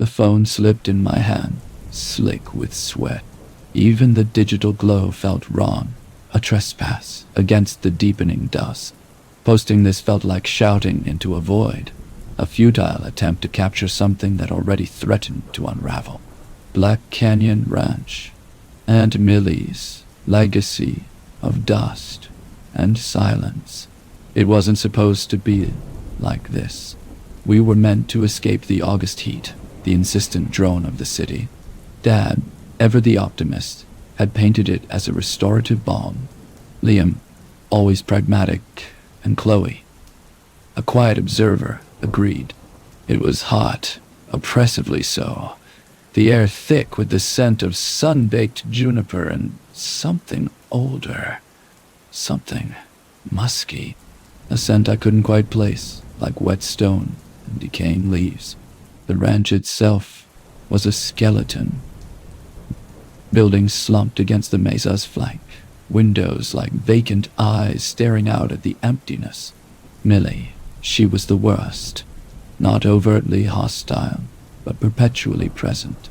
The phone slipped in my hand, slick with sweat. Even the digital glow felt wrong, a trespass against the deepening dusk. Posting this felt like shouting into a void, a futile attempt to capture something that already threatened to unravel. Black Canyon Ranch, Aunt Millie's legacy of dust and silence. It wasn't supposed to be like this. We were meant to escape the August heat, the insistent drone of the city. Dad, ever the optimist, had painted it as a restorative balm. Liam, always pragmatic, and Chloe, a quiet observer, agreed. It was hot, oppressively so. The air thick with the scent of sun-baked juniper and something older. Something musky. A scent I couldn't quite place, like wet stone and decaying leaves. The ranch itself was a skeleton. Buildings slumped against the mesa's flank, windows like vacant eyes staring out at the emptiness. Millie, she was the worst. Not overtly hostile, but perpetually present.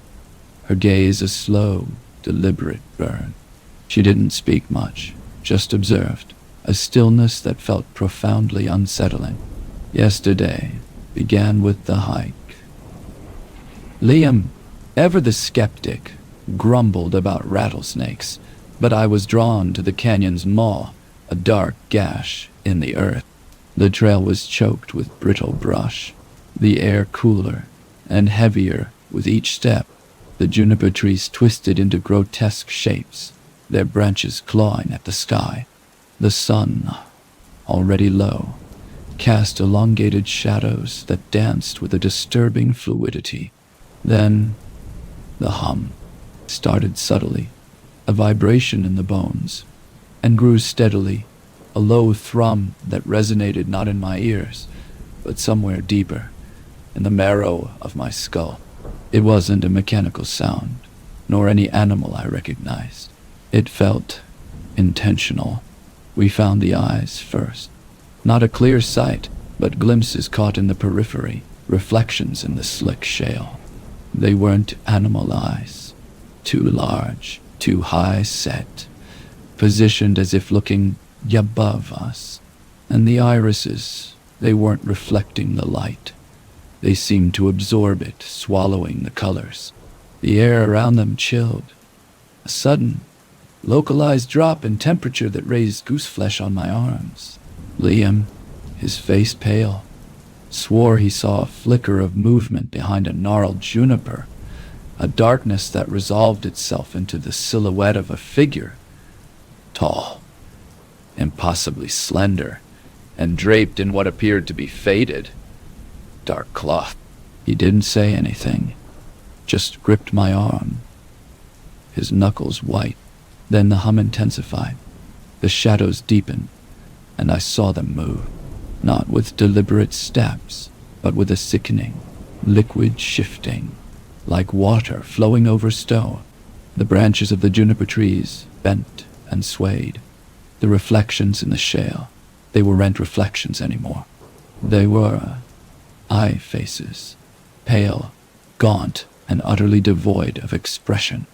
Her gaze a slow, deliberate burn. She didn't speak much, just observed, a stillness that felt profoundly unsettling. Yesterday began with the hike. Liam, ever the skeptic, grumbled about rattlesnakes, but I was drawn to the canyon's maw, a dark gash in the earth. The trail was choked with brittle brush, the air cooler and heavier with each step. The juniper trees twisted into grotesque shapes, their branches clawing at the sky. The sun, already low, cast elongated shadows that danced with a disturbing fluidity. Then, the hum started subtly, a vibration in the bones, and grew steadily, a low thrum that resonated not in my ears, but somewhere deeper, in the marrow of my skull. It wasn't a mechanical sound, nor any animal I recognized. It felt intentional. We found the eyes first. Not a clear sight, but glimpses caught in the periphery, reflections in the slick shale. They weren't animal eyes. Too large, too high set, positioned as if looking above us. And the irises, they weren't reflecting the light. They seemed to absorb it, swallowing the colors. The air around them chilled. A sudden, localized drop in temperature that raised gooseflesh on my arms. Liam, his face pale, swore he saw a flicker of movement behind a gnarled juniper, a darkness that resolved itself into the silhouette of a figure, tall, impossibly slender, and draped in what appeared to be faded, dark cloth. He didn't say anything, just gripped my arm, his knuckles white. Then the hum intensified, the shadows deepened, and I saw them move, not with deliberate steps, but with a sickening, liquid shifting, like water flowing over stone. The branches of the juniper trees bent and swayed. The reflections in the shale, they weren't reflections anymore. They were eye faces, pale, gaunt, and utterly devoid of expression.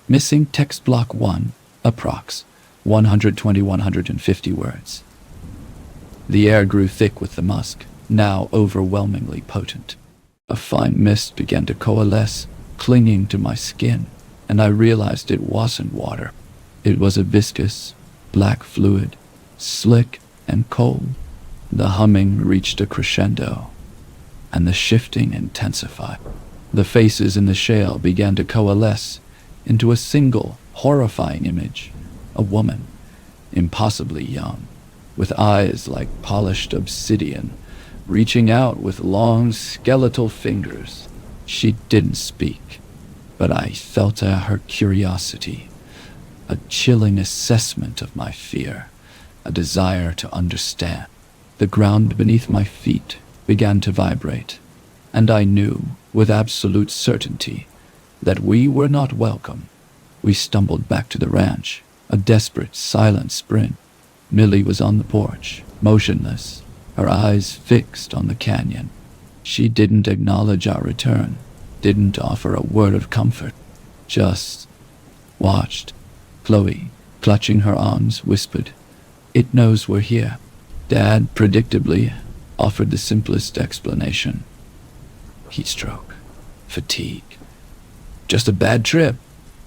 Missing text block 1, approx. 120-150 words. The air grew thick with the musk, now overwhelmingly potent. A fine mist began to coalesce, clinging to my skin, and I realized it wasn't water. It was a viscous, black fluid, slick and cold. The humming reached a crescendo, and the shifting intensified. The faces in the shale began to coalesce into a single, horrifying image. A woman, impossibly young, with eyes like polished obsidian, reaching out with long skeletal fingers. She didn't speak, but I felt her curiosity, a chilling assessment of my fear, a desire to understand. The ground beneath my feet began to vibrate, and I knew with absolute certainty that we were not welcome. We stumbled back to the ranch, a desperate, silent sprint. Millie was on the porch, motionless, her eyes fixed on the canyon. She didn't acknowledge our return, didn't offer a word of comfort, just watched. Chloe, clutching her arms, whispered, "It knows we're here." Dad, predictably, offered the simplest explanation. Heat stroke, fatigue, just a bad trip.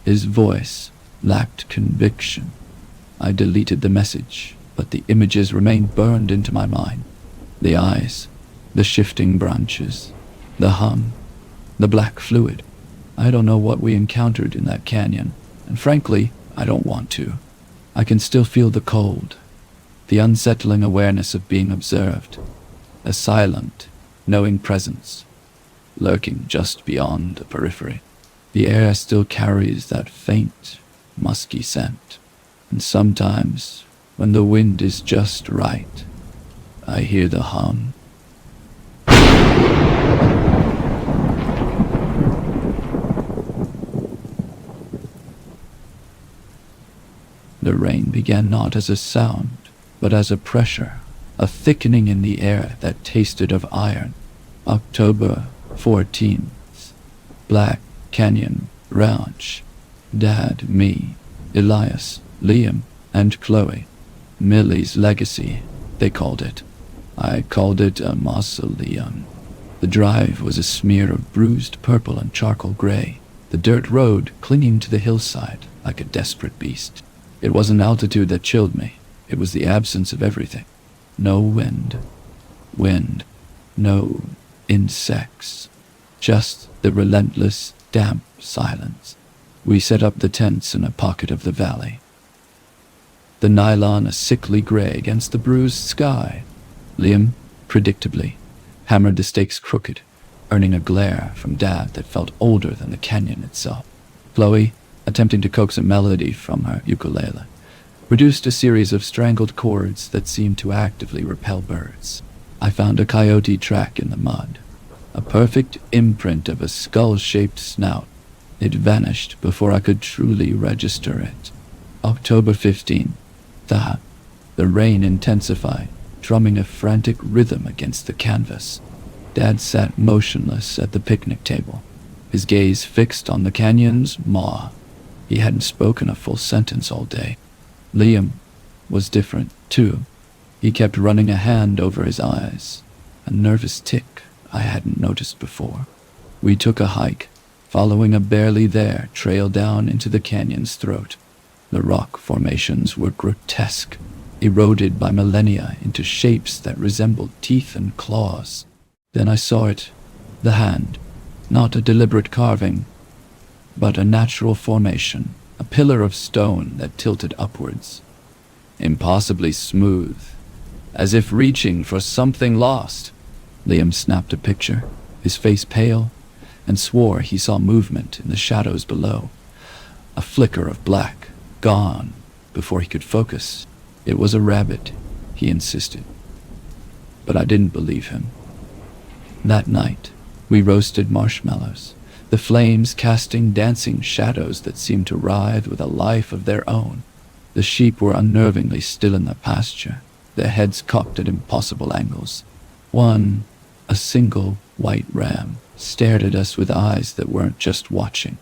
His voice lacked conviction. I deleted the message, but the images remained burned into my mind. The eyes, the shifting branches, the hum, the black fluid. I don't know what we encountered in that canyon, and frankly, I don't want to. I can still feel the cold, the unsettling awareness of being observed, a silent, knowing presence, lurking just beyond the periphery. The air still carries that faint, musky scent, and sometimes, when the wind is just right, I hear the hum. The rain began not as a sound, but as a pressure, a thickening in the air that tasted of iron. October 14th. Black Canyon Ranch. Dad, me, Elias, Liam, and Chloe. Millie's legacy, they called it. I called it a mausoleum. The drive was a smear of bruised purple and charcoal gray, the dirt road clinging to the hillside like a desperate beast. It wasn't altitude that chilled me. It was the absence of everything. No wind. No insects. Just the relentless, damp silence. We set up the tents in a pocket of the valley. The nylon a sickly gray against the bruised sky. Liam, predictably, hammered the stakes crooked, earning a glare from Dad that felt older than the canyon itself. Chloe, attempting to coax a melody from her ukulele, produced a series of strangled chords that seemed to actively repel birds. I found a coyote track in the mud, a perfect imprint of a skull-shaped snout. It vanished before I could truly register it. October 15th. The rain intensified, drumming a frantic rhythm against the canvas. Dad sat motionless at the picnic table, his gaze fixed on the canyon's maw. He hadn't spoken a full sentence all day. Liam was different, too. He kept running a hand over his eyes, a nervous tick I hadn't noticed before. We took a hike, following a barely there trail down into the canyon's throat. The rock formations were grotesque, eroded by millennia into shapes that resembled teeth and claws. Then I saw it, the hand, not a deliberate carving, but a natural formation, a pillar of stone that tilted upwards, impossibly smooth, as if reaching for something lost. Liam snapped a picture, his face pale, and swore he saw movement in the shadows below. A flicker of black, gone, before he could focus. It was a rabbit, he insisted. But I didn't believe him. That night, we roasted marshmallows, the flames casting dancing shadows that seemed to writhe with a life of their own. The sheep were unnervingly still in the pasture, their heads cocked at impossible angles. One, a single white ram, stared at us with eyes that weren't just watching,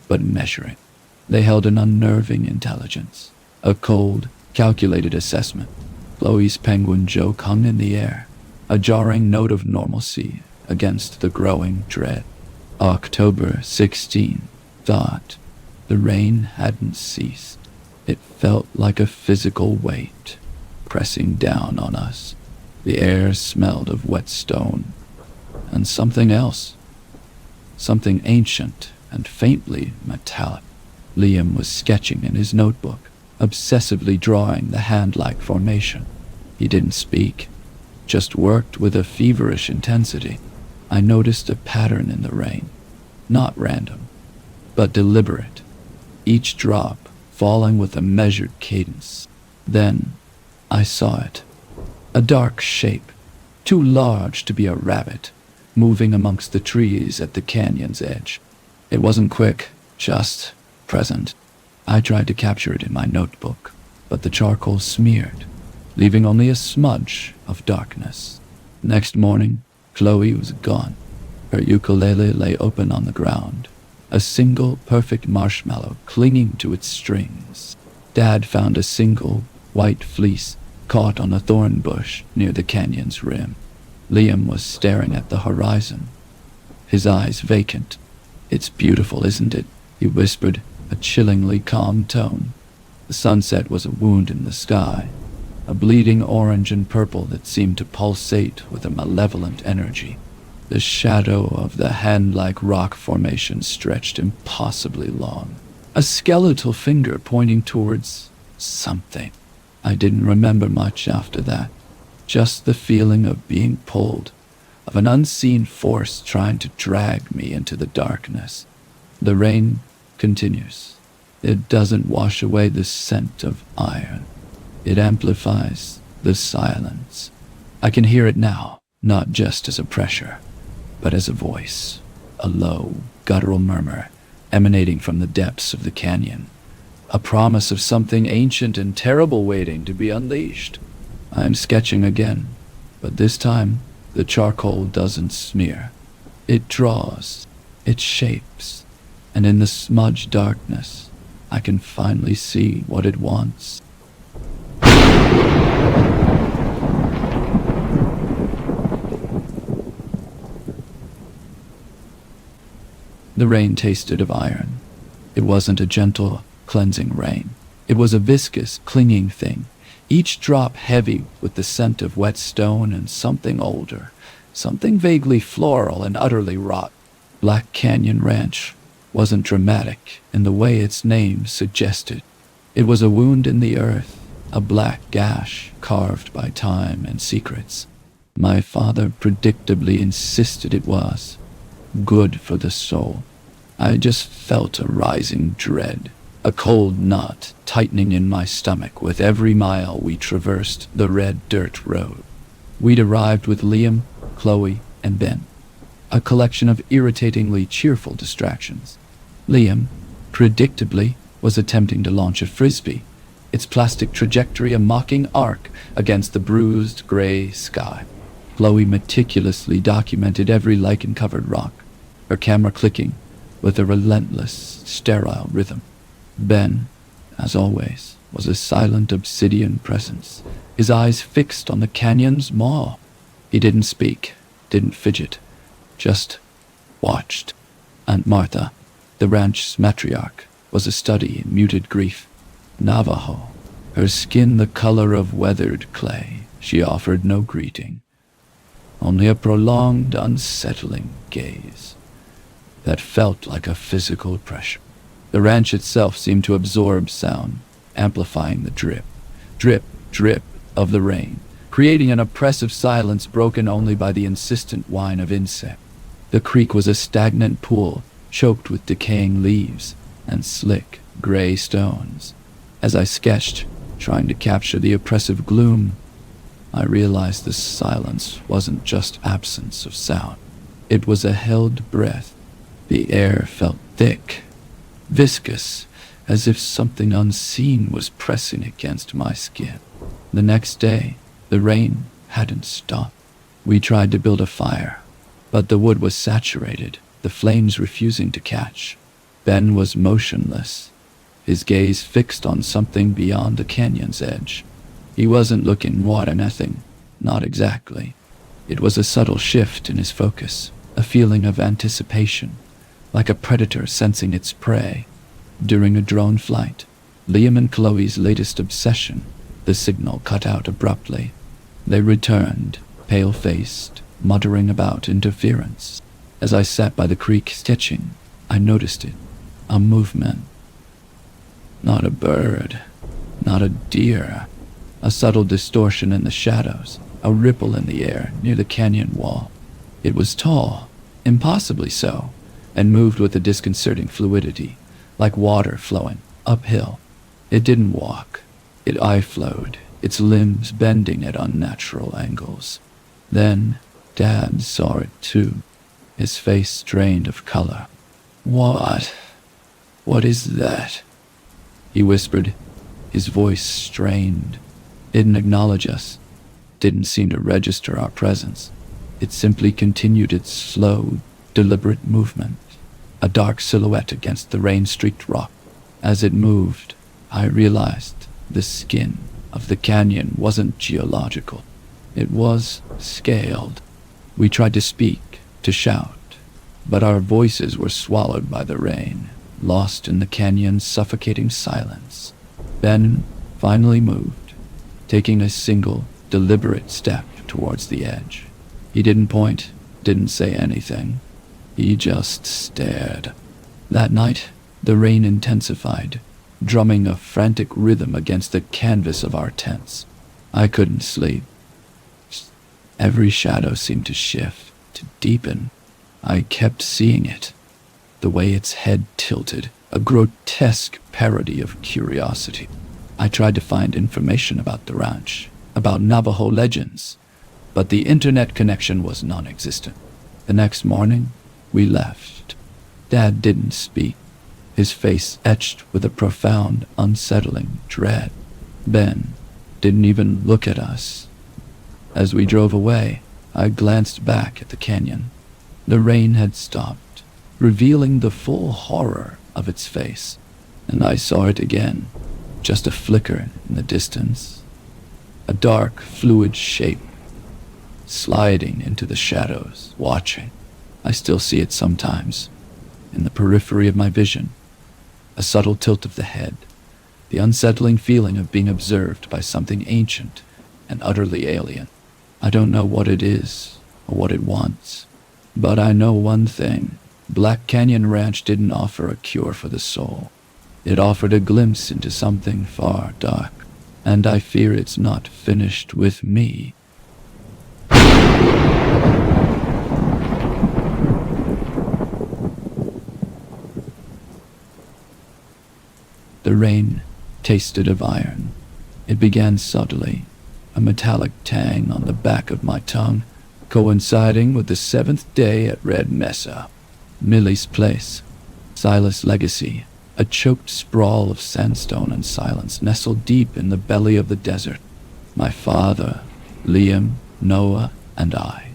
but measuring. They held an unnerving intelligence, a cold, calculated assessment. Chloe's penguin joke hung in the air, a jarring note of normalcy against the growing dread. October 16th. The rain hadn't ceased. It felt like a physical weight, pressing down on us. The air smelled of wet stone, and something else. Something ancient and faintly metallic. Liam was sketching in his notebook, obsessively drawing the hand-like formation. He didn't speak, just worked with a feverish intensity. I noticed a pattern in the rain, not random, but deliberate, each drop falling with a measured cadence. Then I saw it, a dark shape, too large to be a rabbit, moving amongst the trees at the canyon's edge. It wasn't quick, just present. I tried to capture it in my notebook, but the charcoal smeared, leaving only a smudge of darkness. Next morning, Chloe was gone. Her ukulele lay open on the ground, a single perfect marshmallow clinging to its strings. Dad found a single white fleece caught on a thorn bush near the canyon's rim. Liam was staring at the horizon, his eyes vacant. "It's beautiful, isn't it?" he whispered, a chillingly calm tone. The sunset was a wound in the sky, a bleeding orange and purple that seemed to pulsate with a malevolent energy. The shadow of the hand-like rock formation stretched impossibly long, a skeletal finger pointing towards something. I didn't remember much after that, just the feeling of being pulled, of an unseen force trying to drag me into the darkness. The rain continues. It doesn't wash away the scent of iron. It amplifies the silence. I can hear it now, not just as a pressure, but as a voice, a low, guttural murmur emanating from the depths of the canyon, a promise of something ancient and terrible waiting to be unleashed. I am sketching again, but this time the charcoal doesn't smear. It draws, it shapes, and in the smudged darkness, I can finally see what it wants. The rain tasted of iron. It wasn't a gentle, cleansing rain. It was a viscous, clinging thing, each drop heavy with the scent of wet stone and something older, something vaguely floral and utterly rot. Black Canyon Ranch wasn't dramatic in the way its name suggested. It was a wound in the earth, a black gash carved by time and secrets. My father predictably insisted it was good for the soul. I just felt a rising dread, a cold knot tightening in my stomach with every mile we traversed the red dirt road. We'd arrived with Liam, Chloe, and Ben, a collection of irritatingly cheerful distractions. Liam, predictably, was attempting to launch a frisbee, its plastic trajectory a mocking arc against the bruised gray sky. Chloe meticulously documented every lichen-covered rock, her camera clicking with a relentless, sterile rhythm. Ben, as always, was a silent obsidian presence, his eyes fixed on the canyon's maw. He didn't speak, didn't fidget, just watched. Aunt Martha, the ranch's matriarch, was a study in muted grief. Navajo, her skin the color of weathered clay, she offered no greeting, only a prolonged, unsettling gaze that felt like a physical pressure. The ranch itself seemed to absorb sound, amplifying the drip, drip, drip of the rain, creating an oppressive silence broken only by the insistent whine of insects. The creek was a stagnant pool, choked with decaying leaves and slick, gray stones. As I sketched, trying to capture the oppressive gloom, I realized this silence wasn't just absence of sound. It was a held breath. The air felt thick, viscous, as if something unseen was pressing against my skin. The next day, the rain hadn't stopped. We tried to build a fire, but the wood was saturated, the flames refusing to catch. Ben was motionless, his gaze fixed on something beyond the canyon's edge. He wasn't looking at anything, not exactly. It was a subtle shift in his focus, a feeling of anticipation, like a predator sensing its prey. During a drone flight, Liam and Chloe's latest obsession, the signal cut out abruptly. They returned, pale-faced, muttering about interference. As I sat by the creek sketching, I noticed it, a movement. Not a bird, not a deer, a subtle distortion in the shadows, a ripple in the air near the canyon wall. It was tall, impossibly so, and moved with a disconcerting fluidity, like water flowing uphill. It didn't walk. It eye-flowed, its limbs bending at unnatural angles. Then Dad saw it too, his face drained of color. What is that?" he whispered, his voice strained. It didn't acknowledge us, didn't seem to register our presence. It simply continued its slow, deliberate movement, a dark silhouette against the rain-streaked rock. As it moved, I realized the skin of the canyon wasn't geological. It was scaled. We tried to speak, to shout, but our voices were swallowed by the rain, lost in the canyon's suffocating silence. Ben finally moved, taking a single, deliberate step towards the edge. He didn't point, didn't say anything. He just stared. That night, the rain intensified, drumming a frantic rhythm against the canvas of our tents. I couldn't sleep. Every shadow seemed to shift, to deepen. I kept seeing it, the way its head tilted, a grotesque parody of curiosity. I tried to find information about the ranch, about Navajo legends, but the internet connection was non-existent. The next morning, we left. Dad didn't speak, his face etched with a profound, unsettling dread. Ben didn't even look at us. As we drove away, I glanced back at the canyon. The rain had stopped, revealing the full horror of its face, and I saw it again, just a flicker in the distance. A dark, fluid shape, sliding into the shadows, watching. I still see it sometimes, in the periphery of my vision. A subtle tilt of the head, the unsettling feeling of being observed by something ancient and utterly alien. I don't know what it is or what it wants, but I know one thing. Black Canyon Ranch didn't offer a cure for the soul. It offered a glimpse into something far dark, and I fear it's not finished with me. The rain tasted of iron. It began subtly, a metallic tang on the back of my tongue, coinciding with the 7th day at Red Mesa. Millie's place, Silas' legacy, a choked sprawl of sandstone and silence nestled deep in the belly of the desert. My father, Liam, Noah, and I.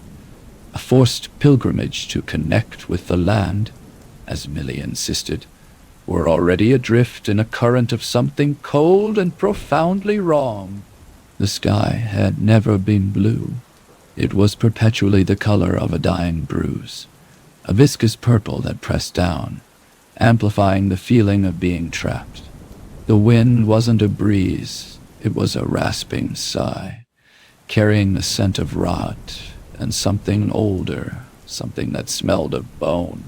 A forced pilgrimage to connect with the land, as Millie insisted. Were already adrift in a current of something cold and profoundly wrong. The sky had never been blue. It was perpetually the color of a dying bruise, a viscous purple that pressed down, amplifying the feeling of being trapped. The wind wasn't a breeze, it was a rasping sigh, carrying the scent of rot and something older, something that smelled of bone.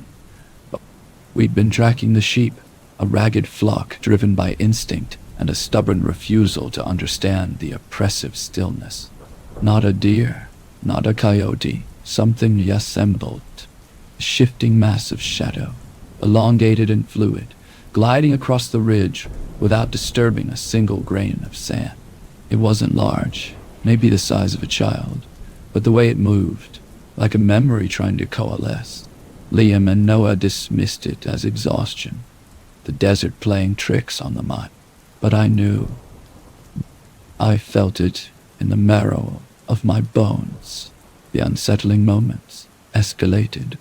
We'd been tracking the sheep, a ragged flock driven by instinct and a stubborn refusal to understand the oppressive stillness. Not a deer, not a coyote, something reassembled, a shifting mass of shadow, elongated and fluid, gliding across the ridge without disturbing a single grain of sand. It wasn't large, maybe the size of a child, but the way it moved, like a memory trying to coalesce. Liam and Noah dismissed it as exhaustion, the desert playing tricks on the mind. But I knew. I felt it in the marrow of my bones. The unsettling moments escalated.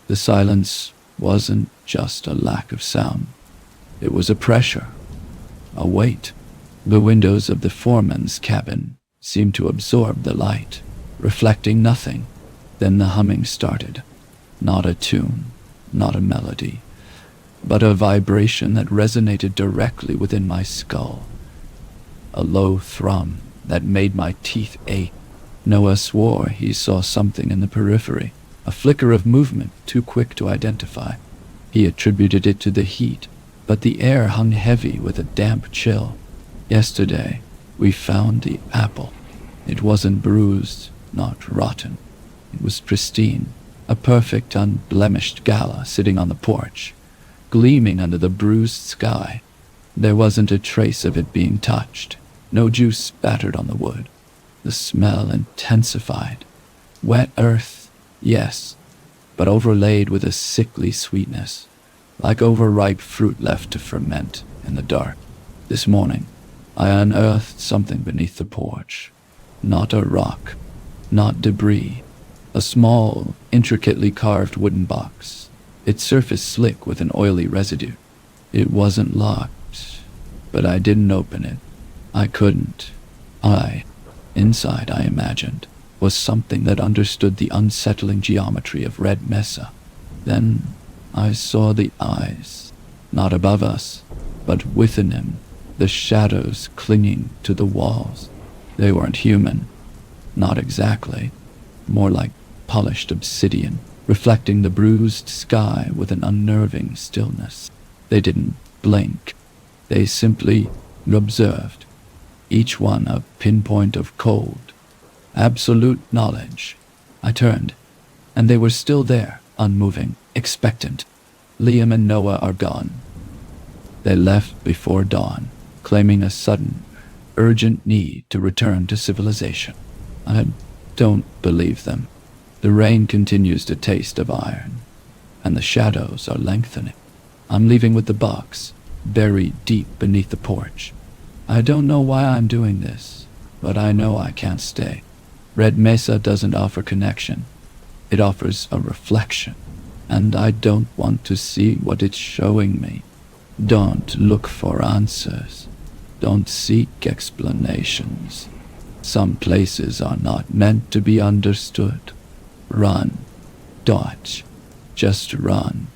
The silence wasn't just a lack of sound. It was a pressure, a weight. The windows of the foreman's cabin seemed to absorb the light, reflecting nothing. Then the humming started. Not a tune, not a melody, but a vibration that resonated directly within my skull. A low thrum that made my teeth ache. Noah swore he saw something in the periphery, a flicker of movement too quick to identify. He attributed it to the heat, but the air hung heavy with a damp chill. Yesterday, we found the apple. It wasn't bruised, not rotten. It was pristine, a perfect, unblemished gala sitting on the porch, gleaming under the bruised sky. There wasn't a trace of it being touched, no juice spattered on the wood. The smell intensified. Wet earth, yes, but overlaid with a sickly sweetness, like overripe fruit left to ferment in the dark. This morning, I unearthed something beneath the porch. Not a rock, not debris, a small, intricately carved wooden box, its surface slick with an oily residue. It wasn't locked, but I didn't open it. I couldn't. Inside, I imagined, was something that understood the unsettling geometry of Red Mesa. Then I saw the eyes, not above us, but within him, the shadows clinging to the walls. They weren't human, not exactly, more like polished obsidian, reflecting the bruised sky with an unnerving stillness. They didn't blink. They simply observed, each one a pinpoint of cold, absolute knowledge. I turned, and they were still there, unmoving, expectant. Liam and Noah are gone. They left before dawn, claiming a sudden, urgent need to return to civilization. I don't believe them. The rain continues to taste of iron, and the shadows are lengthening. I'm leaving with the box, buried deep beneath the porch. I don't know why I'm doing this, but I know I can't stay. Red Mesa doesn't offer connection. It offers a reflection, and I don't want to see what it's showing me. Don't look for answers. Don't seek explanations. Some places are not meant to be understood. Run. Dodge. Just run.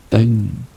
Then